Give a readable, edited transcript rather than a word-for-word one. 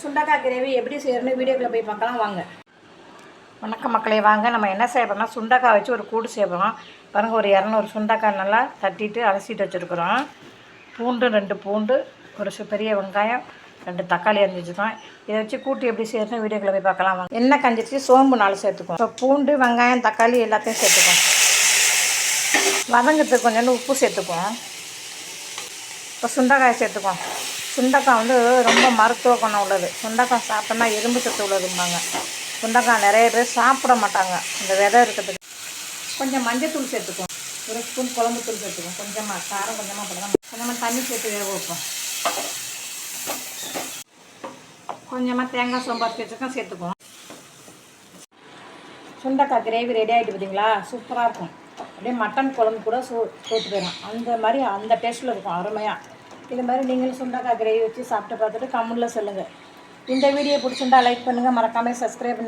சுண்டக்காய் கிரேவி எப்படி செய்யணும்னு வீடியோக்குள்ளே போய் பார்க்கலாம் வாங்க. வணக்கம் மக்களே, வாங்க நம்ம என்ன செய்ய போகிறோம்னா சுண்டக்காய் வச்சு ஒரு கூடு செய்ய போகிறோம். பாருங்கள், ஒரு 200 சுண்டக்காய் நல்லா தட்டிட்டு அலசிட்டு வச்சுருக்குறோம். பூண்டு 2 பூண்டு, ஒரு பெரிய வெங்காயம், 2 தக்காளி அரிஞ்சு வச்சுருக்கோம். இதை வச்சு கூட்டு எப்படி செய்யணும்னு வீடியோக்குள்ளே போய் பார்க்கலாம் வாங்க. எண்ணெய் கஞ்சிச்சு சோம்பு 4 சேர்த்துக்குவோம். இப்போ பூண்டு வெங்காயம் தக்காளி எல்லாத்தையும் சேர்த்துக்குவோம். வதங்கிறதுக்கு கொஞ்சோண்டு உப்பு சேர்த்துக்குவோம். இப்போ சுண்டைக்காய் சேர்த்துக்குவோம். சுண்டைக்காய் வந்து ரொம்ப மருத்துவ குணம் உள்ளது. சுண்டைக்காய் சாப்பிட்டோம்னா எறும்பு சத்து உள்ளதும்பாங்க. சுண்டைக்காய் நிறைய பேர் சாப்பிட மாட்டாங்க, இந்த விதை இருக்கிறதுக்கு. கொஞ்சம் மஞ்சத்தூள் சேர்த்துக்குவோம். ஒரு ஸ்பூன் குழம்பு தூள் சேர்த்துக்குவோம். கொஞ்சமாக காரம் கொஞ்சமாக போடலாம். கொஞ்சமாக தண்ணி சேர்த்து வேக வைப்போம். கொஞ்சமாக தேங்காய் சோம்பார் சேர்த்துக்குவோம். சுண்டைக்காய் கிரேவி ரெடி ஆகிட்டு பார்த்தீங்களா, சூப்பராக இருக்கும். அப்படியே மட்டன் குழம்பு கூட போட்டு போயிடும். அந்த மாதிரி அந்த டேஸ்ட்டில் இருக்கும், அருமையாக. இது மாதிரி நீங்களும் சுண்டக்காய் கிரேவி வச்சு சாப்பிட்டு பார்த்துட்டு கமெண்ட்டில் சொல்லுங்கள். இந்த வீடியோ பிடிச்சிருந்தா லைக் பண்ணுங்கள், மறக்காமல் சப்ஸ்கிரைப் பண்ணுங்கள்.